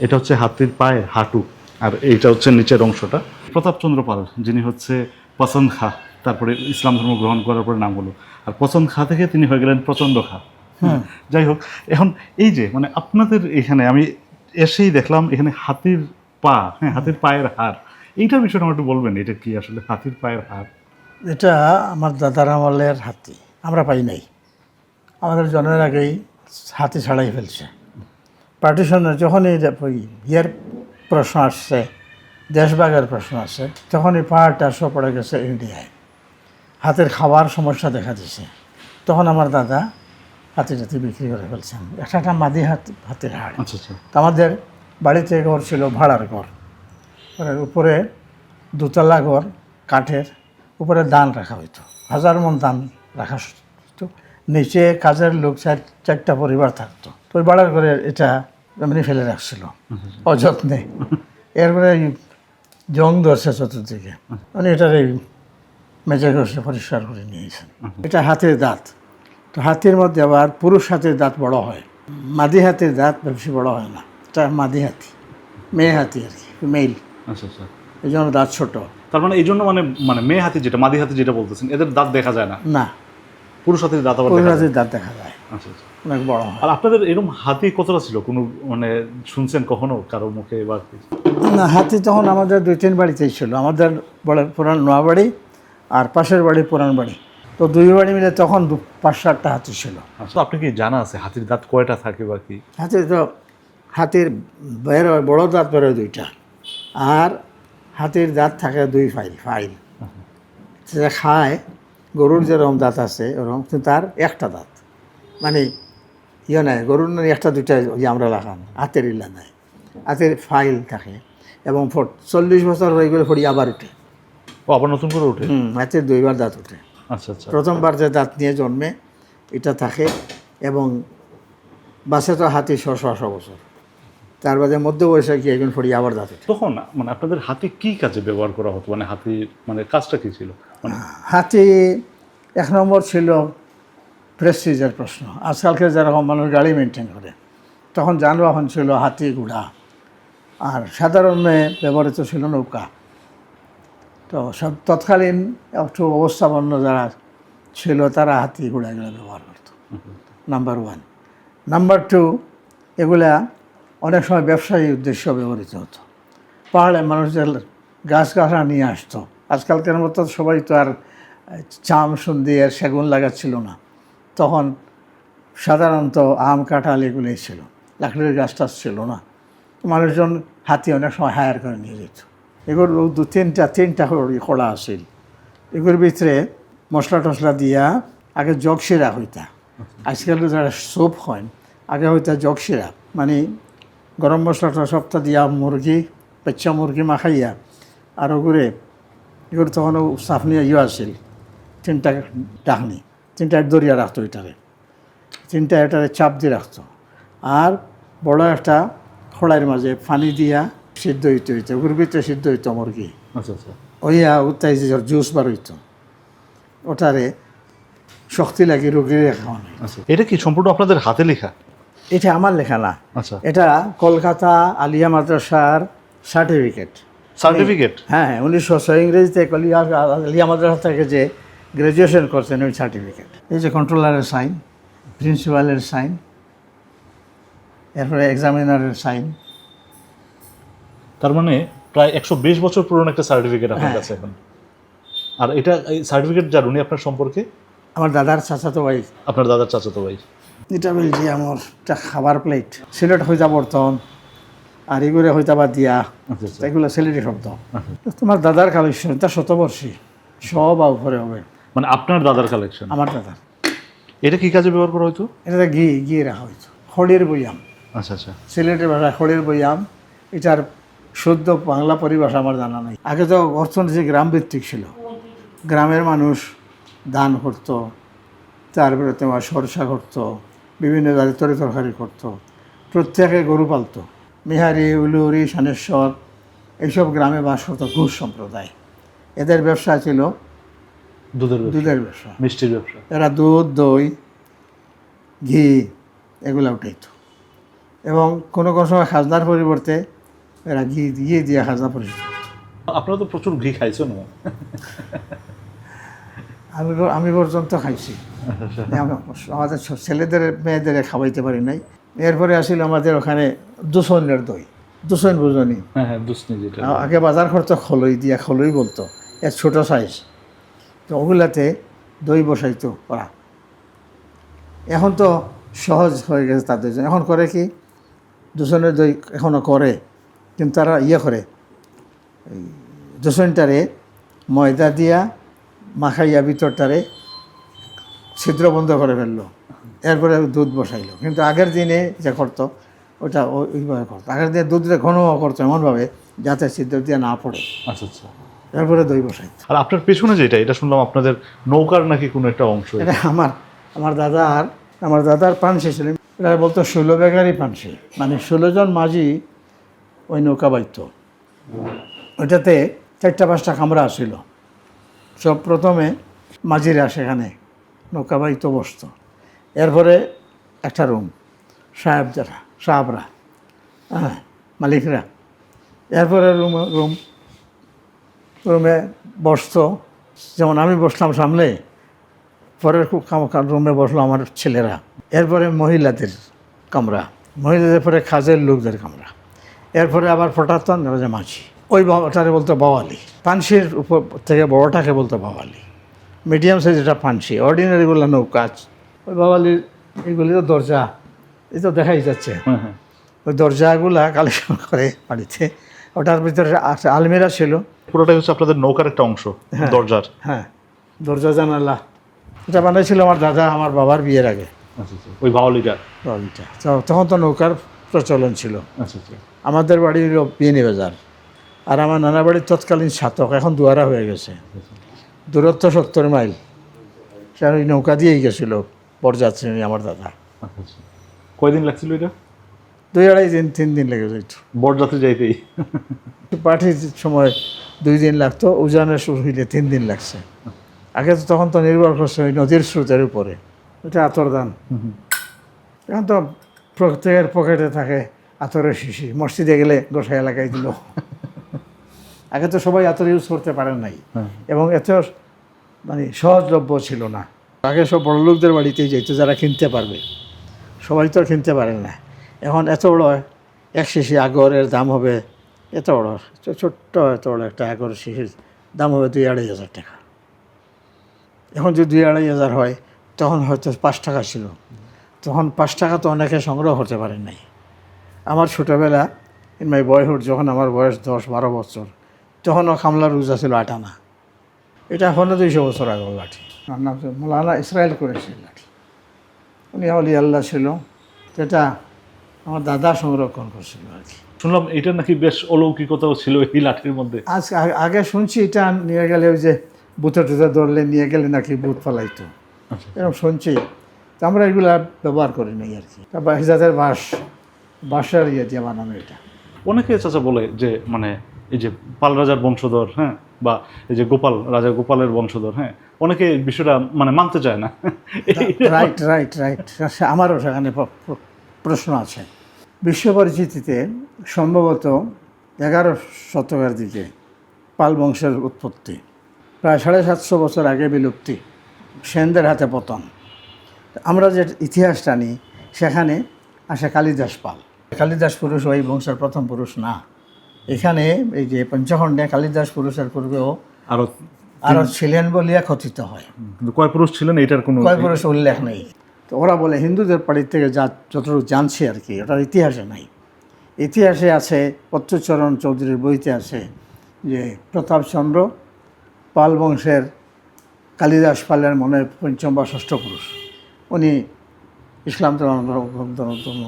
এটা হচ্ছে হাতির পায়ের হাঁটু, আর এইটা হচ্ছে নিচের অংশটা। প্রতাপচন্দ্র পাল, যিনি হচ্ছে পছন্দ খা, তারপরে ইসলাম ধর্ম গ্রহণ করার পরে নাম হলো, আর পছন্দ খা থেকে তিনি হয়ে গেলেন প্রচণ্ড খা। যাই হোক, এখন এই যে মানে আপনাদের এখানে আমি এসেই দেখলাম এখানে হাতির পা, হ্যাঁ, হাতির পায়ের হাড়, এইটার বিষয়টা আমার একটু বলবেন, এটা কি আসলে হাতির পায়ের হাড়? এটা আমার দাদার আমলের হাতি, আমরা পাই নাই। আমাদের জন্মের আগেই হাতি ছাড়াই ফেলছে। পার্টিশনের যখনই ওই ইয়ের প্রশ্ন আসছে, দেশভাগের প্রশ্ন আসছে, তখনই পাহাড়টা সব পড়ে গেছে ইন্ডিয়ায়। হাতের খাওয়ার সমস্যা দেখা দিছে, তখন আমার দাদা হাতি টাতি বিক্রি করে ফেলছেন। একটা মাদি হাতির হাড়। আচ্ছা আচ্ছা। তো আমাদের বাড়িতে ঘর ছিল ভাড়ার ঘর, উপরে দোতলা ঘর কাঠের, উপরে ধান রাখা হইতো, 1000 মণ ধান রাখা হতো। নিচে কাজের লোক চারটা পরিবার থাকতো। তো ওই ভাড়ার ঘরে এটা এমনি ফেলে রাখছিল অযত্নে। এরপরে জং ধরছে চতুর্দিকে, মানে এটার এই মেজে ঘষে পরিষ্কার করে নিয়েছেন। এটা হাতের দাঁত। তো হাতির মধ্যে আবার পুরুষ হাতির দাঁত বড় হয়, মাদি হাতির দাঁত বেশি বড় হয় না। এটা মাদি হাতি, মেয়ে হাতি আর কি, মেল। আচ্ছা আচ্ছা। এই জন্য দাঁত ছোট। তার মানে এই জন্য মানে মানে মেয়ে হাতি যেটা, মাদি হাতি যেটা বলতেছেন, এদের দাঁত দেখা যায় না, না, পুরুষ হাতির দাঁত আবার পুরুষ দেখা যায়। হাতির দাঁত দেখা যায়, আচ্ছা আচ্ছা। অনেক বড় হয়। আর আপনাদের এরকম হাতি কতটা ছিল, কোনো মানে শুনছেন কখনো কারো মুখে বা কিছু? না, হাতি তখন আমাদের 2-3 বাড়িতেই ছিল। আমাদের বড় পুরান নোয়া বাড়ি আর পাশের বাড়ি পুরান বাড়ি, তো 2 বাড়ি মিলে তখন 5-7টা হাতি ছিল। আচ্ছা, আপনি কি জানা আছে হাতির দাঁত কয়টা থাকে বা কি? হাতির বের হয়, বড় দাঁত বের হয় 2টা, আর হাতির দাঁত থাকে 2 ফাইল। সেটা খায়, গরুর যেরকম দাঁত আছে ওরকম, কিন্তু তার একটা দাঁত, মানে ইয়ে নাই, গরুর নাই একটা দুইটা ইয়ে আমরা লাগান, হাতের ইলা নাই, হাতের ফাইল থাকে। এবং 40 বছর হয়ে গেলে ফড়ি আবার উঠে। ও, আবার নতুন করে ওঠে? হাতের 2বার দাঁত উঠে। আচ্ছা আচ্ছা। প্রথমবার যে দাঁত নিয়ে জন্মে এটা থাকে, এবং বাসে তো হাতি 100 বছর, তার বাদে মধ্য বয়সে গিয়ে একজন ফড়ি আবার দাঁত উঠে। তখন মানে আপনাদের হাতি কি কাজে ব্যবহার করা হতো, মানে হাতি মানে কাজটা কি ছিল? মানে হাতি 1 নম্বর ছিল প্রেস্টিজের প্রশ্ন। আজকালকে যেরকম মানুষ গাড়ি মেনটেন করে, তখন যানবাহন ছিল হাতি ঘোড়া, আর সাধারণে ব্যবহৃত ছিল নৌকা। তো সব তৎকালীন একটু অবস্থাপন্ন যারা ছিল তারা হাতি ঘোড়াগুলো ব্যবহার করত, নাম্বার 1। নাম্বার 2, এগুলা অনেক সময় ব্যবসায়ী উদ্দেশ্য ব্যবহৃত হতো। পাহাড়ে মানুষদের গাছ গাছরা নিয়ে আসতো। আজকালকার মতো সবাই তো আর চাম সন্ধি আর সেগুন লাগাচ্ছিল না, তখন সাধারণত আম কাঁঠাল এগুলোই ছিল, লাকড়ির গাছ টাছ ছিল না। মানুষজন হাতি অনেক সময় হায়ার করে নিয়ে যেত। এগুলো 2-3টা খোলা আসিল, এগুলোর ভিতরে মশলা টশলা দিয়া আগে জগশিরা হইতা। আজকাল যারা স্যুপ হয়, আগে হইতা জগশিরা, মানে গরম মশলাটা সবটা দিয়া মুরগি, বাচ্চা মুরগি মাখাইয়া, আর ওগুলো এগুলো তখন সাফ নিয়ে আসিল 3টা ডাকনি, 3টা দরিয়া রাখতো, এটারে 3টা এটারে চাপ দিয়ে রাখতো, আর বড় একটা খড়াইয়ের মাঝে পানি দিয়া সিদ্ধ হইতে ওগুলোর ভিতরে সিদ্ধ হইতো মুরগি। আচ্ছা আচ্ছা। ওইয়া উত্তাই যে জুস বার হইতো, ওটারে শক্তি লাগে রোগীর খাওয়ানো। আচ্ছা, এটা কি সম্পূর্ণ আপনাদের হাতে লেখা? এটা আমার লেখা না, আচ্ছা। এটা কলকাতা আলিয়া মাদ্রাসার সার্টিফিকেট। সার্টিফিকেট? হ্যাঁ, 1900 ইংরেজিতে আলিয়া মাদ্রাসা থেকে যে গ্র্যাজুয়েশন করছেন ওই সার্টিফিকেট। এই যে কন্ট্রোলারের সাইন, প্রিন্সিপালের সাইন, এরপরে এক্সামিনারের সাইন। তার মানে প্রায় 120 বছর পুরনো একটা সার্টিফিকেট আপনার কাছে এখন। আর এটা এই সার্টিফিকেট যার, উনি আপনার সম্পর্কে? আমার দাদার চাচাতো ভাই। আপনার দাদার চাচাতো ভাই। এটা বলছি আমার একটা খাবার প্লেট, সিলেট হইতা বর্তন, আর এগুলো হইতা বা দিয়া, আচ্ছা আচ্ছা। এগুলো সিলেটি শব্দ। তোমার দাদার কালেকশন, এটা 100 বর্ষী, সব উপরে হবে। মানে আপনার দাদার কালেকশন? আমার দাদার। এটা কি কাজে ব্যবহার করা হতো? এটাতে ঘি রাখা হইতো, খড়ির বইয়াম। আচ্ছা আচ্ছা। সিলেটের ভাষায় খড়ির বইয়াম, এটার শুদ্ধ বাংলা পরিভাষা আমার জানা নাই। আগে তো অর্থনীতি গ্রামভিত্তিক ছিল, গ্রামের মানুষ ধান করতো, তারপরে তোমার সরষা করতো, বিভিন্ন জাতের তরকারি করতো, প্রত্যেকে গরু পালতো। বিহারি, উলুরি, সানেশ্বর এইসব গ্রামে বাস করতো ঘোষ সম্প্রদায়। এদের ব্যবসা ছিল দুধের ব্যবসা, মিষ্টির ব্যবসা। এরা দুধ, দই, ঘি এগুলো উঠাইতো। এবং কোনো কোনো সময় খাজনার পরিবর্তে এরা ঘি দিয়ে খাজনা পরিশোধ। আপনারা তো প্রচুর ঘি খাইছেন। আমি পর্যন্ত খাইছি। আমাদের ছেলেদের মেয়েদের খাওয়াইতে পারি নাই। এরপরে আসলে আমাদের ওখানে দুসনের দই, দুসন বুঝনি? হ্যাঁ হ্যাঁ, দুসনি যেটা। আগে বাজার করতো খলই দিয়া, খলই বলতো, এর ছোটো সাইজ। তো ওগুলাতে দই বসাইতো ওরা। এখন তো সহজ হয়ে গেছে তাদের জন্য। এখন করে কি, দুসনের দই এখনও করে, কিন্তু তারা ইয়ে করে, এই দুসনটারে ময়দা দিয়া মাখাইয়া ভিতরটারে ছিদ্র বন্ধ করে ফেললো, এরপরে দুধ বসাইলো। কিন্তু আগের দিনে যে করতো ওটা ওইভাবে করতো। আগের দিনে দুধটা ঘন করতো এমনভাবে যাতে ছিদ্র দিয়ে না পড়ে, আচ্ছা আচ্ছা। এরপরে দই বসাইতো। আর আপনার পেছনে যেটা, এটা শুনলাম আপনাদের নৌকার নাকি কোনো একটা অংশ। এটা আমার দাদার পানসি ছিল। এটা বলতো 16 বেগারি পানসি, মানে 16 জন মাঝি ওই নৌকা বাইতো। ওইটাতে 4-5টা কামরা ছিল। সব প্রথমে মাঝিরা সেখানে নৌকা বাইতো বসতো, এরপরে একটা রুম সাহেবরা, হ্যাঁ, মালিকরা। এরপরে রুমে বসতো, যেমন আমি বসলাম সামনে, পরের রুমে বসলো আমার ছেলেরা। এরপরে মহিলাদের কামরা, মহিলাদের পরে কাজের লোকদের কামরা, এরপরে আবার ফটাতন মাঝি। ওই ওটারে বলতো বাওয়ালি। পানসির উপর থেকে বড়টাকে বলতো বাওয়ালি, মিডিয়াম সাইজ যেটা পানসি, অর্ডিনারিগুলো নৌকা। ওই বাওয়ালির এইগুলি তো দরজা, এই তো দেখাই যাচ্ছে। ওই দরজাগুলা কালেকশন করে বাড়িতে। ওটার ভিতরে আলমিরা ছিল। পুরোটাই হচ্ছে আপনাদের নৌকার একটা অংশ, দরজার। হ্যাঁ, দরজা জানালা। এটা বানাইছিল আমার দাদা আমার বাবার বিয়ের আগে। আচ্ছা আচ্ছা, ওই বাওয়ালিটা। তখন তো নৌকার প্রচলন ছিল। আচ্ছা আচ্ছা। আমাদের বাড়ি হলো বিএনি বাজার, আর আমার নানা বাড়ির তৎকালীন ছাতক, এখন দুয়ারা হয়ে গেছে। দূরত্ব 70 মাইল। সে ওই নৌকা দিয়েই গেছিল বরযাত্রী আমার দাদা। আচ্ছা আচ্ছা। কয়দিন লাগছিল এটা? 2-2.5 দিন 3 দিন লেগে যেত। বরযাত্রী যাইতেই? পার্টির সময় 2 দিন লাগতো, উজানের শুরু হইলে 3 দিন লাগছে। আগে তো তখন তো নির্ভর করছে ওই নদীর স্রোতের উপরে। এটা আতরদান। এখন তো প্রত্যেকের পকেটে থাকে আতরের শিশি। মসজিদে গেলে গোসাই এলাকায় দিল। আগে তো সবাই আতর ইউজ করতে পারেন নাই, এবং এত মানে সহজলভ্য ছিল না। আগে সব বড় লোকদের বাড়িতেই যেত যারা কিনতে পারবে, সবাই তো কিনতে পারেন না। এখন এত বড় 1 শিশি আগরের দাম হবে, এত বড় ছোট্ট এত বড় একটা আগর শিশির দাম হবে 2-2.5 হাজার টাকা। এখন যদি 2-2.5 হাজার হয়, তখন হয়তো 5 টাকা ছিল। তখন 5 টাকা তো অনেকে সংগ্রহ করতে পারেন নাই। আমার ছোটোবেলা, ইন মাই বয়হুড, যখন আমার বয়স 10-12 বছর, তখনও খামলার রোজা ছিল 8 আনা। এটা এখনও 200 বছর আগের লাঠি। আমার নাম মৌলানা ইসরায়েল কুরেশি লাঠি। উনি আউলি আল্লাহ ছিল। এটা আমার দাদা সংরক্ষণ করছিল আর কি। শুনলাম এটা নাকি বেশ অলৌকিকতাও ছিল এই লাঠির মধ্যে। আগে শুনছি এটা নিয়ে গেলে ওই যে বুথে টুতে ধরলে নিয়ে গেলে নাকি বুথ ফেলাইতো, এরকম শুনছি। তো আমরা এগুলা ব্যবহার করি নাই আর কি। তারপর জাতের বাঁশের ইয়ে দিয়ে বানানো এটা। অনেকে চাচা বলে যে মানে এই যে পাল রাজার বংশধর, হ্যাঁ, বা এই যে রাজা গোপালের বংশধর, হ্যাঁ, অনেকে বিষয়টা মানে মানতে চায় না। রাইট। আমারও সেখানে প্রশ্ন আছে। বিশ্ব পরিচিতিতে সম্ভবত 11 শতকের দিকে পাল বংশের উৎপত্তি, প্রায় 750 বছর আগে বিলুপ্তি, সেনদের হাতে পতন। আমরা যে ইতিহাসটা নিই সেখানে আসে কালিদাস পাল। কালিদাস পুরুষ ওই বংশের প্রথম পুরুষ না। এখানে এই যে পঞ্চখণ্ডে কালিদাস পুরুষের পূর্বেও আরও ছিলেন বলিয়া কথিত হয়। কয় পুরুষ ছিলেন এটার কোনো কয় পুরুষ উল্লেখ নেই। তো ওরা বলে হিন্দুদের বাড়ির থেকে যতটুকু জানছি আর কি, ওটার ইতিহাসে নাই। ইতিহাসে আছে, পত্রচরণ চৌধুরীর বইতে আছে যে প্রতাপচন্দ্র পাল বংশের কালিদাস পালের মনে 5ম বা 6ষ্ঠ পুরুষ। উনি ইসলাম ধর্ম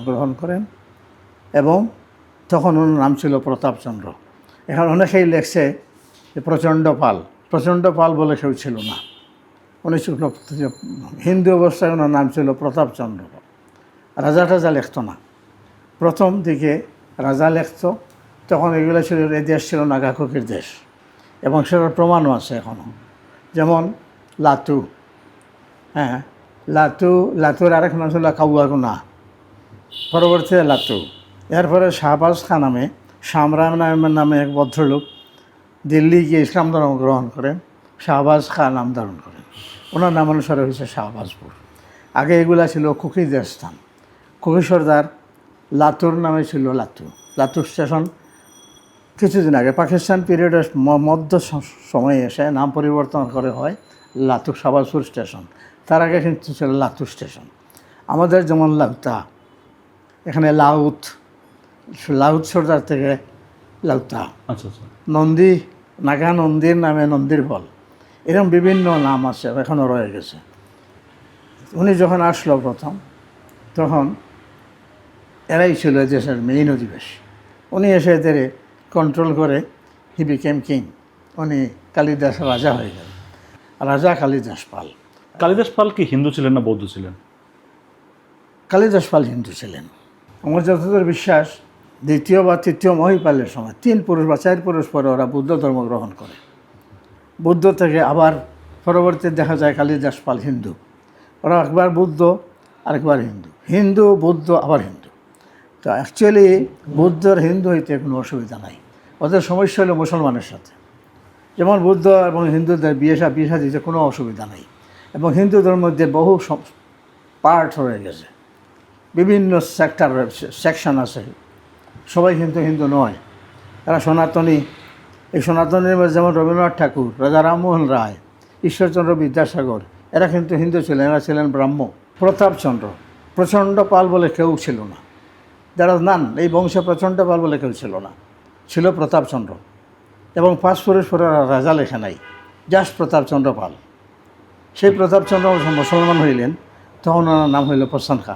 গ্রহণ করেন, এবং তখন ওনার নাম ছিল প্রতাপচন্দ্র। এখন অনেকেই লেখছে যে প্রচণ্ড পাল বলে কেউ ছিল না। উনি ছিল হিন্দু অবস্থায় ওনার নাম ছিল প্রতাপচন্দ্র। রাজা লেখত না, প্রথম দিকে রাজা লেখত। তখন এগুলো ছিল, এই দেশ ছিল নাগাকুকির দেশ, এবং সেটার প্রমাণও আছে এখনও। যেমন লাতু, হ্যাঁ, লাতুর আরেক নাম ছিল কাউয়াগুনা, পরবর্তীতে লাতু। এরপরে শাহবাজ খান নামে শামরাম নামে এক ভদ্রলোক দিল্লি গিয়ে ইসলাম ধর্ম গ্রহণ করেন, শাহবাজ খান নাম ধারণ করেন। ওনার নাম অনুসারে হয়েছে শাহবাজপুর। আগে এগুলা ছিল কুকিদের স্থান। কুকি সর্দার লাতুর নামে ছিল লাতুর স্টেশন। কিছুদিন আগে পাকিস্তান পিরিয়ডের মধ্য সময়ে এসে নাম পরিবর্তন করে হয় লাতুর শাহবাজপুর স্টেশন। তার আগে কিন্তু ছিল লাতুর স্টেশন। আমাদের যেমন লাউতা, এখানে লাউত সর্দার থেকে লাউতা, আচ্ছা আচ্ছা। নন্দী নাগা নন্দীর নামে নন্দীর ফল, এরকম বিভিন্ন নাম আছে, এখনও রয়ে গেছে। উনি যখন আসলো প্রথম, তখন এরাই ছিল দেশের মেইন অধিবাসী। উনি এসে এদের কন্ট্রোল করে হি বিকেম কিং। উনি কালিদাস রাজা হয়ে গেলেন, রাজা কালিদাস পাল। কালিদাস পাল কি হিন্দু ছিলেন না বৌদ্ধ ছিলেন? কালিদাস পাল হিন্দু ছিলেন। আমার যতদূর বিশ্বাস, দ্বিতীয় বা তৃতীয় মহিপালের সময় 3 পুরুষ বা 4 পুরুষ পরে ওরা বৌদ্ধ ধর্ম গ্রহণ করে। বুদ্ধ থেকে আবার পরবর্তী দেখা যায় কালিদাস পাল হিন্দু। ওরা একবার বুদ্ধ আরেকবার হিন্দু, হিন্দু বুদ্ধ আবার হিন্দু। তো অ্যাকচুয়ালি বুদ্ধর হিন্দু হইতে কোনো অসুবিধা নাই। ওদের সমস্যা হলো মুসলমানের সাথে। যেমন বুদ্ধ এবং হিন্দুদের বিয়ে দিতে কোনো অসুবিধা নেই। এবং হিন্দুদের মধ্যে বহু পার্ট হয়ে গেছে, বিভিন্ন সেক্টর সেকশন আছে। সবাই কিন্তু হিন্দু নয়, এরা সনাতনী। এই সনাতনীর মধ্যে যেমন রবীন্দ্রনাথ ঠাকুর, রাজা রামমোহন রায়, ঈশ্বরচন্দ্র বিদ্যাসাগর, এরা কিন্তু হিন্দু ছিলেন, এরা ছিলেন ব্রাহ্ম। প্রতাপচন্দ্র, প্রচণ্ড পাল বলে কেউ ছিল না। যারা নান এই বংশে প্রচণ্ড পাল বলে কেউ ছিল না, ছিল প্রতাপচন্দ্র। এবং 5 পুরুষ পরে রাজা লেখা নাই, জাস্ট প্রতাপচন্দ্র পাল। সেই প্রতাপচন্দ্র মুসলমান হইলেন, তখন ওনার নাম হইল পছন্দ খা।